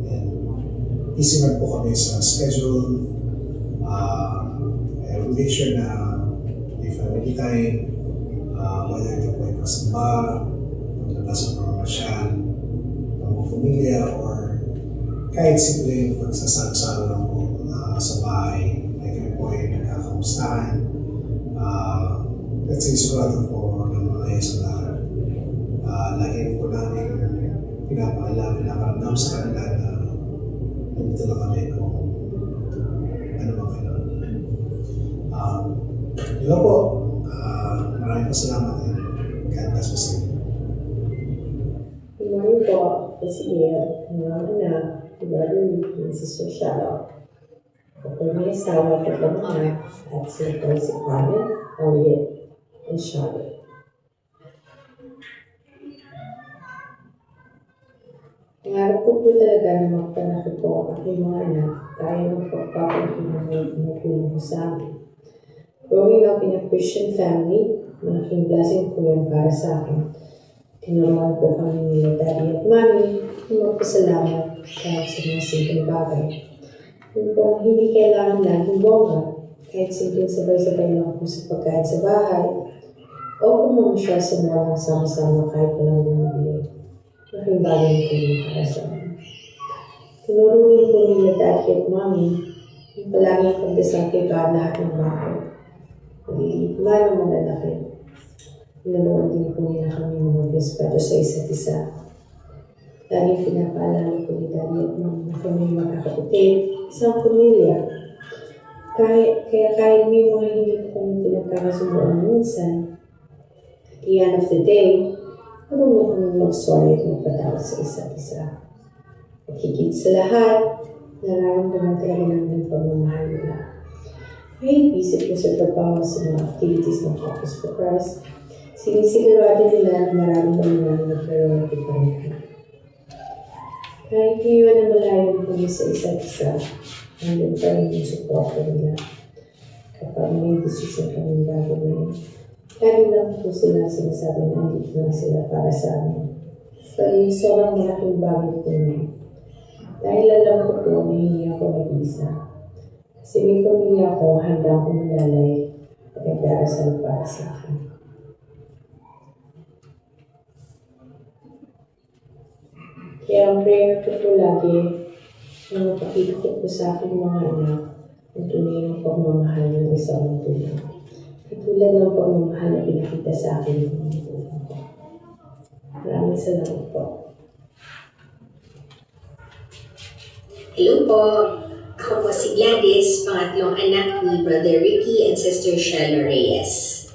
Speaker 5: And isiman po kami sa schedule. We make sure na may family time, whether ito po ay kasamba, maglabas ng mga masyal, mga pamilya, or kahit simple pagsasalo-salo lang po sa bahay. Like kami po ay nagkakamustahan. Let's say, sigurado po ng mga ayos sa lahat. Lagi po namin pinaparamdam sa kanila na nandito lang kami kung ano bang kailangan. Yun lang po. Maraming po salamat and God bless po sa inyo.
Speaker 6: Good morning po. Ito si Gail. Ang mga anak, si Brother Ricky, si Sister Shallow. Ako may asawa at tatlong anak at sila po si Karen, Elliot, and Charlotte. Pangarap ko po talaga na magpanakit ko ang aking mga anak kaya ng pagpapakinig na tulong sa amin. Growing up in a Christian family, malaking blessing po yan para sa akin. Tinuruan po kami nila Daddy at Mommy na magpasalamat kahit sa mga simpleng bagay. Kung po hindi kailangan laging bongga, kahit simpleng sabay-sabay lang po sa pagkain sa bahay, o pumamasyal sa mga sama-sama kahit walang bumibili. Malaking bagay po yun para sa amin. Tinuro rin po nila Daddy at Mommy yung palaging pagdasal kay God lahat ng bakit. Maliliit man o malalaki. Naluwan din po nila kami mga respeto sa isa't isa. Laging pinapaalala po ni Daddy at Mommy na kami magkakapatid, isang pamilya. Kaya kahit may mga hindi po kami pinagkakasunduan minsan, at the end of the day, marunong kami mag-sorry at magpatawad sa isa't isa. At higit sa lahat, nararamdaman talaga namin pagmamahal nila. Kahit busy po sa trabaho sa mga activities ng Office for Christ, sinisigurado nila na nararamdaman namin na priority pa rin kami. Kahit ngayon na malayo kami sa isa't isa, nandun pa rin yung support nila. Kapag may decision kami gagawin, lagi lang po sila sinasabi na andito lang sila para sa amin. Kaya sobrang malaking bagay po niya. Dahil alam ko po na hindi ako nag-isa. Kasi may pamilya ko, handa akong malalay at nag-aasal para sa akin. Kaya ang prayer ko po lagi, na mapakita ko po sa aking mga anak ang tunay ng pagmamahal ng isang magulang. Katulad ng pagmamahal na pinakita sa akin ng mga magulang ko. Maraming salamat po.
Speaker 7: Hello po! Ako po si Gladys, pangatlong anak ni Brother Ricky and Sister Shella Reyes.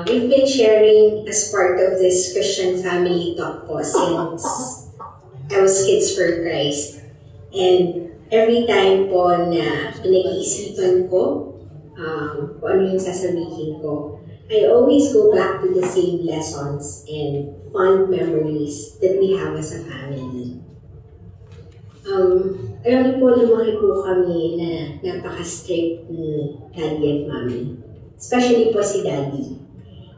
Speaker 7: We've been sharing as part of this Christian family talk po since I was Kids for Christ. And every time po na pinag-iisipan ko kung ano yung sasabihin ko, I always go back to the same lessons and fond memories that we have as a family. Alam niyo po, lumaki po kami na napaka-strict ni Daddy at Mommy. Especially po si Daddy.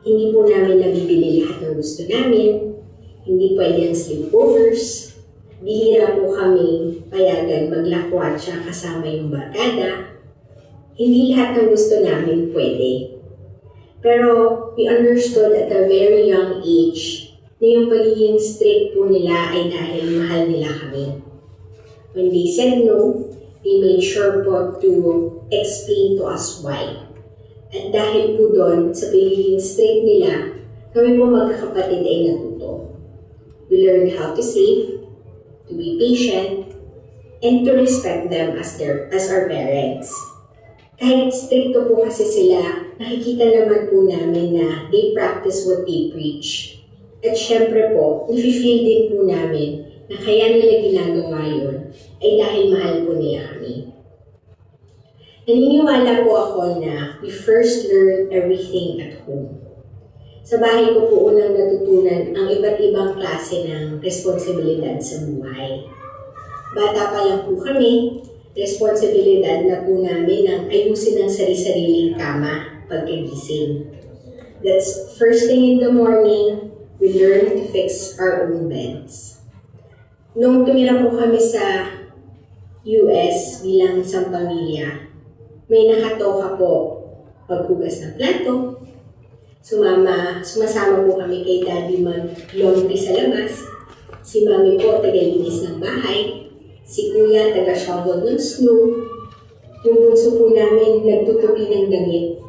Speaker 7: Hindi po namin nabibili lahat ng gusto namin. Hindi pwede ang sleepovers. Bihira po kami payagan maglakwatsa kasama yung barkada. Hindi lahat ng gusto namin pwede. Pero we understood at a very young age na yung pagiging strict po nila ay dahil mahal nila kami. When they said no, they made sure po to explain to us why. At dahil po doon, sa pagiging strict nila, kami po magkakapatid ay natuto. We learned how to save, to be patient, and to respect them as our parents. Kahit stricto po kasi sila, nakikita naman po namin na they practice what they preach. At syempre po, nafe-feel din po namin na kaya nila ginagawa yun ay dahil mahal po nila kami. Naniniwala po ako na we first learn everything at home. Sa bahay ko po unang natutunan ang iba't ibang klase ng responsibilidad sa buhay. Bata pa lang po kami, responsibilidad na po namin ang ayusin ang sarili-sariling kama pagkagising. That's first thing in the morning, we learn to fix our own beds. Nung tumira po kami sa US bilang isang pamilya, may nakatoka po paghugas ng plato. Sumasama po kami kay Daddy mag-laundry sa labas. Si Mami po tagalinis ng bahay. Si Kuya taga-shovel ng snow. Yung bunso po namin nagtutupi ng damit.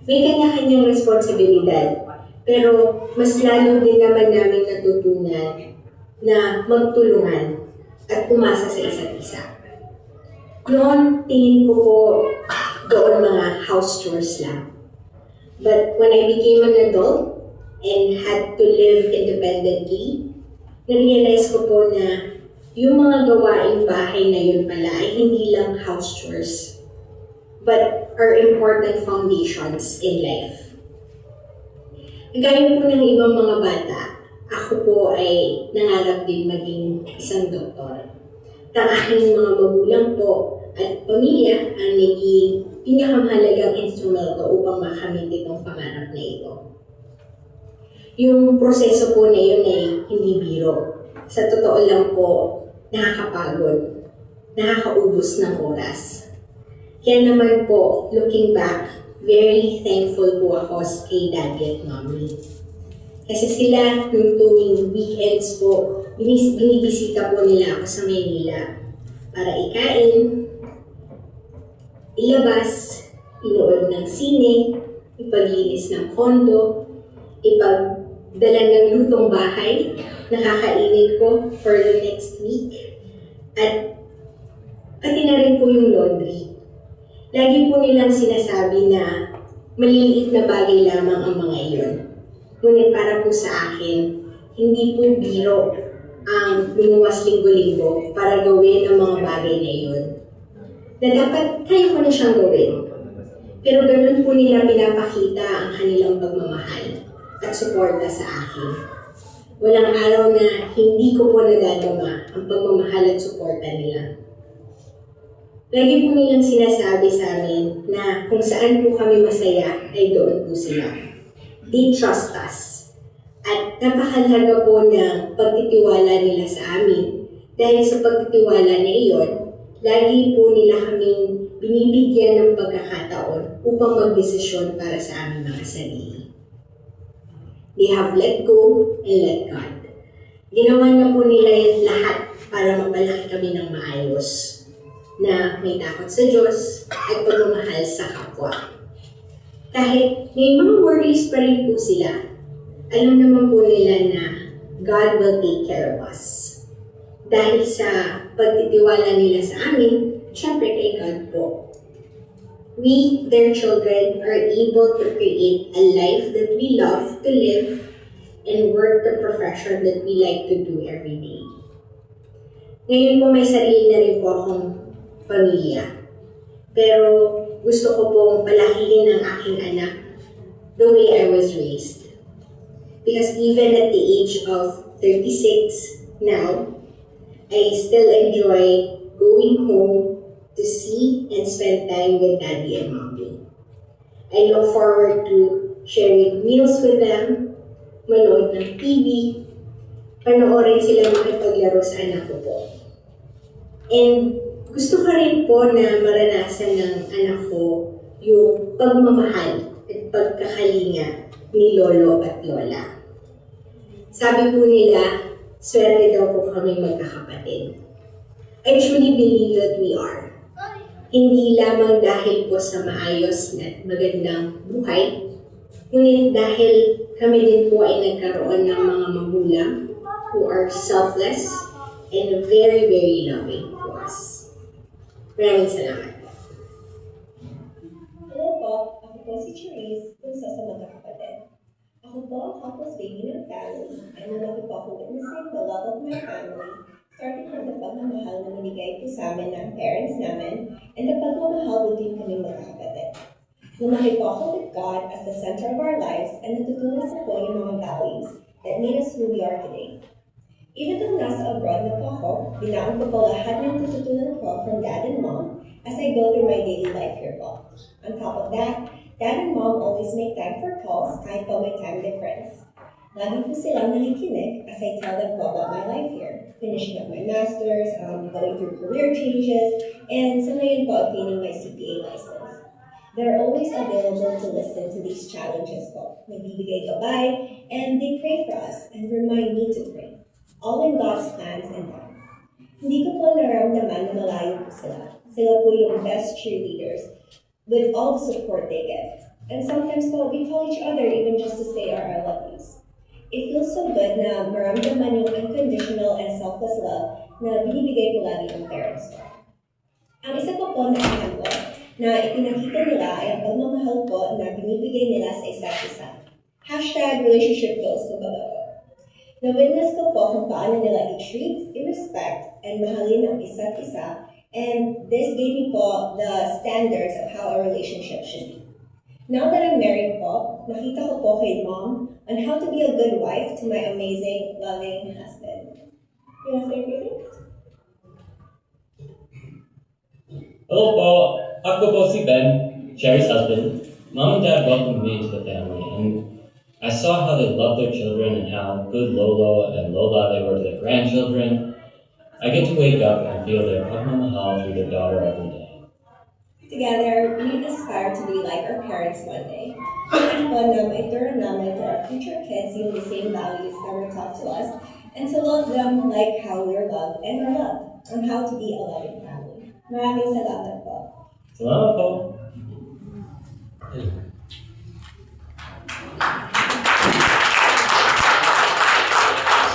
Speaker 7: May kanya-kanyang responsibilidad. Pero mas lalo din naman namin natutunan na magtulungan at umasa sa isa't isa. Noon, tingin ko po doon mga house chores lang. But when I became an adult and had to live independently, na-realize ko po na yung mga gawaing bahay na yun pala ay hindi lang house chores, but are important foundations in life. Gaya po ng ibang mga bata, ako po ay nangarap din maging isang doktor. Ang aking mga magulang po at pamilya ang naging pinakamahalagang instrumento upang makamit itong pangarap na ito. Yung proseso po na yun ay hindi biro. Sa totoo lang po, nakakapagod, nakakaubos ng oras. Kaya naman po, looking back, very thankful po ako kay Daddy at Mommy. Kasi sila, nung tuwing weekends po, binibisita po nila ako sa Maynila para ikain, ilabas, inood ng sine, ipaglinis ng kondo, ipagdala ng lutong bahay, nakakainin ko for the next week, at pati na rin po yung laundry. Lagi po nilang sinasabi na maliliit na bagay lamang ang mga iyon. Ngunit para po sa akin, hindi po biro ang lumuwas linggo-linggo para gawin ang mga bagay na iyon. Na dapat kaya ko na siyang gawin. Pero ganun po nila pinapakita ang kanilang pagmamahal at suporta sa akin. Walang araw na hindi ko po nadadama ang pagmamahal at suporta nila. Lagi po nilang sinasabi sa amin na kung saan po kami masaya ay doon po sila. They trust us. At napakahalaga po ng pagtitiwala nila sa amin. Dahil sa pagtitiwala na iyon, lagi po nila kaming binibigyan ng pagkakataon upang magdesisyon para sa aming mga sarili. They have let go and let God. Ginawa na po nila yan lahat para mapalaki kami ng maayos. na may takot sa Diyos at pagmamahal sa kapwa. Kahit may mga worries pa rin po sila, alam naman po nila na God will take care of us. Dahil sa pagtitiwala nila sa amin, syempre kay God po. We, their children, are able to create a life that we love to live and work the profession that we like to do every day. Ngayon po may sarili na rin po akong pamilya. Pero gusto ko pong palakihin ang aking anak the way I was raised. Because even at the age of 36 now, I still enjoy going home to see and spend time with Daddy and Mommy. I look forward to sharing meals with them, manood ng TV, panoorin sila makipaglaro sa anak ko po. And gusto ko rin po na maranasan ng anak ko yung pagmamahal at pagkakalinga ni Lolo at Lola. Sabi po nila, swerte daw po kami magkakapatid. I truly believe that we are. Hindi lamang dahil po sa maayos at magandang buhay, ngunit dahil kami din po ay nagkaroon ng mga magulang who are selfless and very, very loving to us. Maraming salamat.
Speaker 8: Hello po, ako po si Cherise, bunso sa magkakapatid. Ako po ang couple's baby ng family, and lumaki po ako witnessing the love of my family, starting from the pagmamahal na binigay po sa amin ng parents namin, and the pagmamahal din kami magkakapatid. Lumaki po ako with God as the center of our lives, and natutunan ko po yung mga values that made us who we are today. Even though nasa abroad na po ako, binaon ko po lahat ng natutunan ko from Dad and Mom as I go through my daily life here po. On top of that, Dad and Mom always make time for calls kahit po may time difference. Lagi po silang nakikinig as I tell them po about my life here, finishing up my master's, going through career changes, and sa ngayon po obtaining my CPA license. They're always available to listen to these challenges po. Nagbibigay gabay, and they pray for us and remind me to pray. All in God's plans and time. Hindi ko po naramdaman na malayo po sila. Sila po yung best cheerleaders with all the support they give. And sometimes po, we call each other even just to say our I love yous. It feels so good na maramdaman yung unconditional and selfless love na binibigay po lagi ng parents ko. Ang isa pa po na ehemplo na ipinakita nila ay ang pagmamahal po na binibigay nila sa isa't isa. #relationship goals kumbaga po. Na-witness ko po kung paano nila i-treat, i-respect, and mahalin ang isa't isa, and this gave me po the standards of how a relationship should be. Now that I'm married po, nakita ko po kay Mom on how to be a good wife to my amazing, loving husband. You wanna say anything?
Speaker 9: Hello po, ako po si Ben, Sherry's husband. Mom and Dad welcomed me into the family, and I saw how they loved their children and how good Lolo and Lola they were to their grandchildren. I get to wake up and feel their pagmamahal through their daughter every day.
Speaker 8: Together, we aspire to be like our parents one day. And po na maituro namin to our future kids yung the same values that were taught to us, and to love them like how we're loved and are loved, on how to be a loving family. Maraming salamat po.
Speaker 9: Salamat po.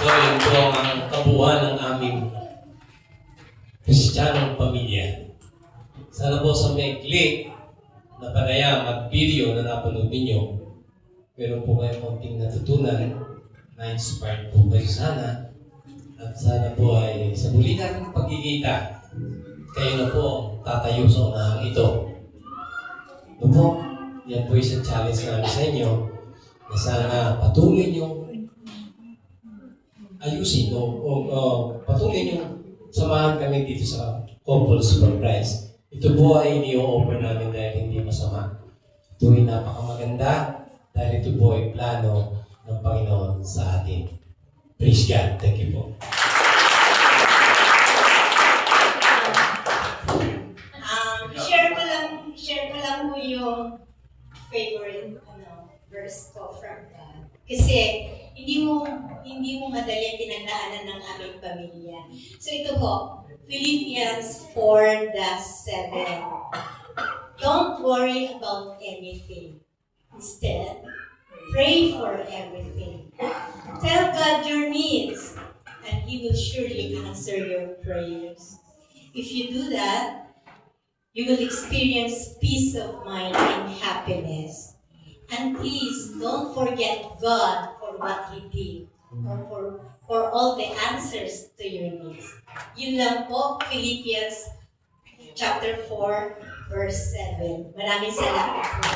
Speaker 1: So, yun po ang kabuuan ng aming Kristiyanong pamilya. Sana po sa maikli na panayam at video na napanood ninyo, meron po kayo konting natutunan, na-inspired po kayo sana, at sana po ay sa muli natin pagkikita, kayo na po tatayo sa unahang ito. Ito po, yan po isang challenge namin sa inyo, na sana patuloy nyo ayusin o patuloy nyo samahan kami dito sa Couples for Christ. Ito po ay ini-offer namin dahil hindi masama. Ito ay napakamaganda dahil ito po ay plano ng Panginoon sa atin. Praise God. Thank you po.
Speaker 3: Share ko lang po yung favorite verse ko from God. Kasi hindi mo madali pinagdaanan ng aming pamilya. So ito po, Philippians 4:7. Don't worry about anything. Instead, pray for everything. Tell God your needs, and He will surely answer your prayers. If you do that, you will experience peace of mind and happiness. And please don't forget God for what He did or for all the answers to your needs. Yun lang po, Philippians chapter 4, verse 7. Maraming salamat po.